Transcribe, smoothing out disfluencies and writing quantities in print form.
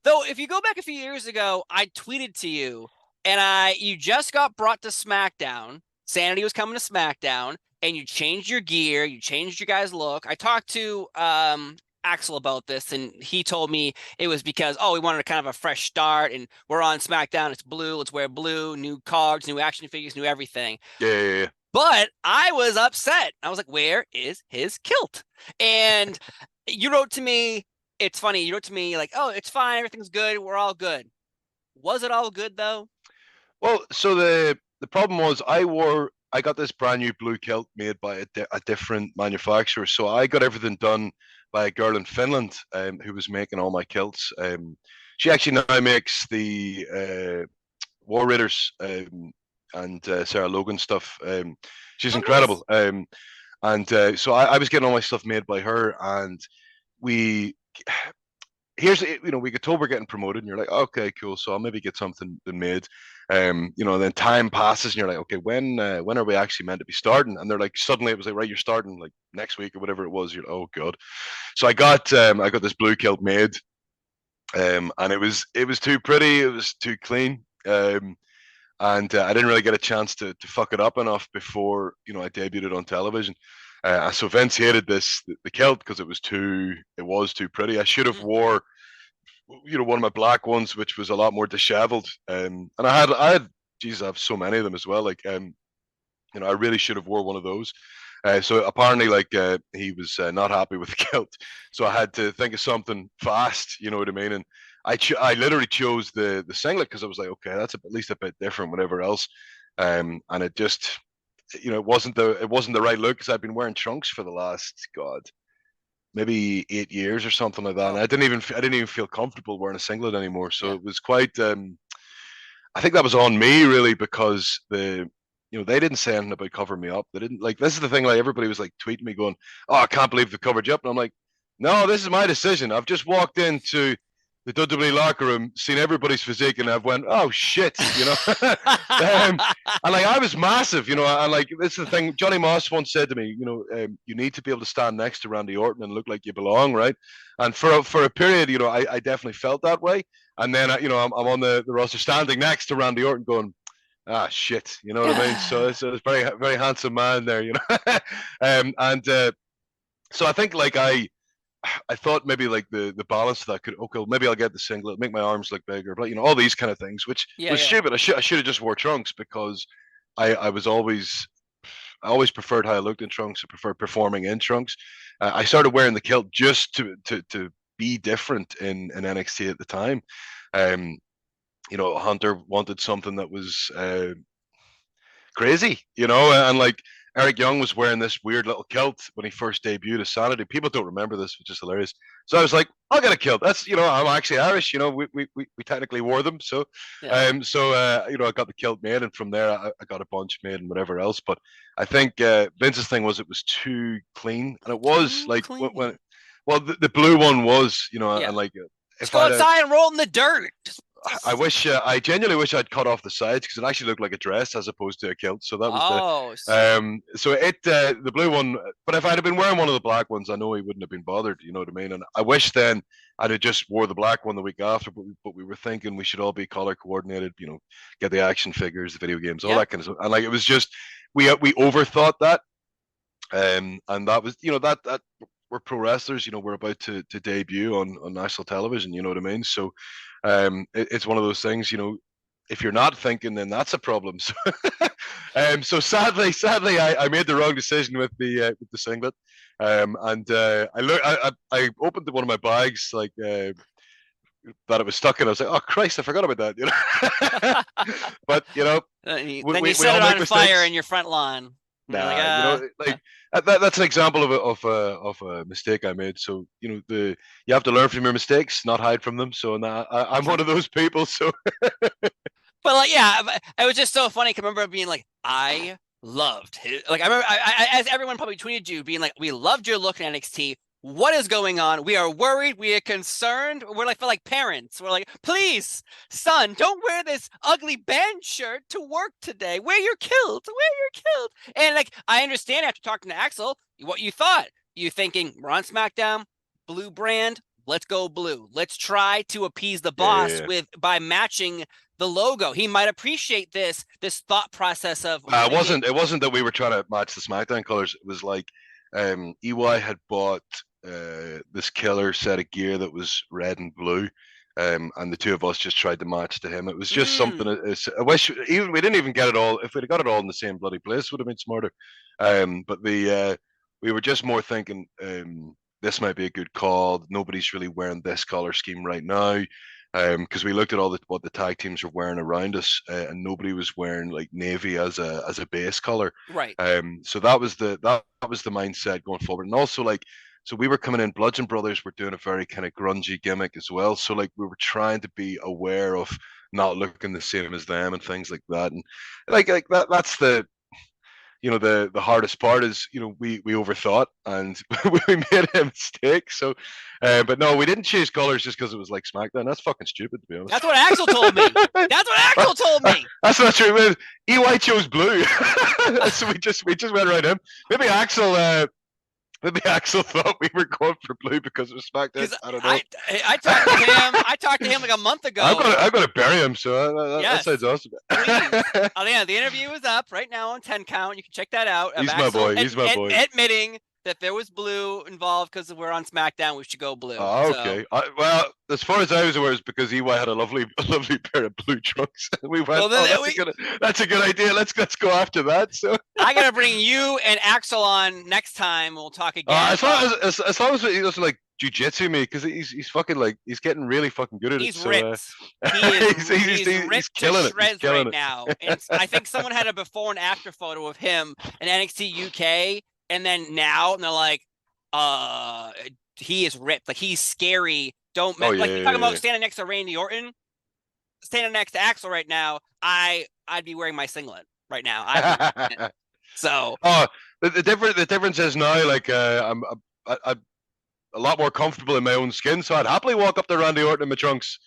Though, if you go back a few years ago, I tweeted to you, and you just got brought to SmackDown. Sanity was coming to SmackDown, and you changed your gear, you changed your guys' look. I talked to Axel about this, and he told me it was because, we wanted a kind of a fresh start, and we're on SmackDown. It's blue. Let's wear blue. New cards, new action figures, new everything. Yeah. But I was upset. I was like, where is his kilt? And you wrote to me, it's funny, you wrote to me like, oh, it's fine, everything's good, we're all good. Was it all good though? Well, so the problem was I got this brand new blue kilt made by a different manufacturer. So I got everything done by a girl in Finland who was making all my kilts. She actually now makes the War Raiders and Sarah Logan stuff. She's Oh, nice. incredible. So I was getting all my stuff made by her, and we we get told we're getting promoted, and you're like, okay, cool. So I'll maybe get something made. Then time passes, and you're like, okay, when are we actually meant to be starting? And they're like, suddenly it was like, right, you're starting like next week or whatever it was. You're like, oh god. So I got this blue kilt made, and it was too pretty, it was too clean. And I didn't really get a chance to fuck it up enough before I debuted it on television. So Vince hated the kilt because it was too pretty. I should have Mm-hmm. wore one of my black ones, which was a lot more disheveled. And I had Jesus, I have so many of them as well. Like I really should have wore one of those. So apparently, like he was not happy with the kilt, so I had to think of something fast. You know what I mean? And I literally chose the singlet because I was like, okay, that's at least a bit different, whatever else. And it just, it wasn't the right look because I've been wearing trunks for the last God maybe 8 years or something like that, and Oh, I didn't even feel comfortable wearing a singlet anymore. So yeah. it was quite. I think that was on me really because they didn't say anything about covering me up. They didn't like. This is the thing. Like everybody was like tweeting me going, "Oh, I can't believe they covered you up," and I'm like, "No, this is my decision. I've just walked into the WWE locker room, seen everybody's physique, and I've went, oh shit. And like I was massive, and like this is the thing. Johnny Moss once said to me, you need to be able to stand next to Randy Orton and look like you belong, right? And for a period, I definitely felt that way. And then, I'm on the roster standing next to Randy Orton, going, ah, shit, you know what I mean? So it's very, very handsome man there, and so I think like I thought maybe like the balance of that could, okay, well, maybe I'll get the singlet, make my arms look bigger, but all these kind of things, which Yeah, was yeah. stupid. I should have just wore trunks because I always preferred how I looked in trunks. I preferred performing in trunks. I started wearing the kilt just to be different in NXT at the time. Um, Hunter wanted something that was crazy, and like Eric Young was wearing this weird little kilt when he first debuted as Sanity. People don't remember this, which is hilarious. So I was like, I'll get a kilt. That's I'm actually Irish. We technically wore them. So Yeah. I got the kilt made, and from there I got a bunch made and whatever else. But I think Vince's thing was it was too clean, and it was Too like clean. well the blue one was, Yeah. and like Just if go I'd outside and roll in the dirt. I wish I genuinely wish I'd cut off the sides because it actually looked like a dress as opposed to a kilt. So that was the Oh, so the blue one. But if I'd have been wearing one of the black ones, I know he wouldn't have been bothered. You know what I mean? And I wish then I'd have just wore the black one the week after. But we were thinking we should all be color coordinated. Get the action figures, the video games, all yeah. that kind of stuff. And like it was just we overthought that. And that was that we're pro wrestlers. We're about to debut on national television. You know what I mean? So it's one of those things. If you're not thinking, then that's a problem. So sadly, I made the wrong decision with the singlet. And I opened one of my bags like that it was stuck in. I was like, oh Christ, I forgot about that. But Then we you we set all it make on fire mistakes. in your front lawn. And you're like, Nah, like that's an example of a mistake I made. So you have to learn from your mistakes, not hide from them. So nah, I'm one true. of those people. So But like, yeah, it was just so funny. I remember being like, I loved his, like, I remember, as everyone probably tweeted you, being like, we loved your look in NXT. What is going on? We are worried. We are concerned. We're like, feel like parents. We're like, please, son, don't wear this ugly band shirt to work today. Wear your kilt. Wear your kilt. And like, I understand after talking to Axel what you thought. You thinking we're on SmackDown, blue brand, let's go blue. Let's try to appease the Yeah, boss yeah. by matching the logo. He might appreciate this thought process of It wasn't that we were trying to match the SmackDown colors. It was like EY had bought this killer set of gear that was red and blue. And the two of us just tried to match to him. It was just something. I wish even we didn't even get it all. If we'd got it all in the same bloody place, would have been smarter. But we were just more thinking this might be a good call. Nobody's really wearing this color scheme right now. Because we looked at what the tag teams were wearing around us, and nobody was wearing like navy as a base color. Right. So that was the mindset going forward, and also like. So we were coming in. Bludgeon Brothers were doing a very kind of grungy gimmick as well. So like we were trying to be aware of not looking the same as them and things like that. And like that that's the the hardest part is we overthought and we made a mistake. So but no, we didn't change colors just because it was like SmackDown. That's fucking stupid, to be honest. That's what Axel told me. That's what Axel told me. That's not true. EY chose blue. So we just went right in. Maybe Axel thought we were going for blue because it was SmackDown. I don't know. I talked to him. I talked to him like a month ago. I've got to bury him, so that sounds awesome. Please. Oh yeah, the interview is up right now on 10 count. You can check that out. He's my boy. He's my boy. Admitting that there was blue involved because we're on SmackDown. We should go blue. Oh, okay. So. Well, as far as I was aware, it's because EY had a lovely pair of blue trunks. We went, that's a good idea. Let's go after that. So I gotta bring you and Axel on next time. We'll talk again. As long as he doesn't like jujitsu me, because he's fucking like he's getting really fucking good at it. He's ripped. He's killing it. He's killing it now. And I think someone had a before and after photo of him in NXT UK. And then now, and they're like, he is ripped. Like, he's scary. Don't mess. You're talking about standing next to Randy Orton, standing next to Axel right now. I'd be wearing my singlet right now. So, the difference is now, like, I'm a lot more comfortable in my own skin, so I'd happily walk up to Randy Orton in my trunks.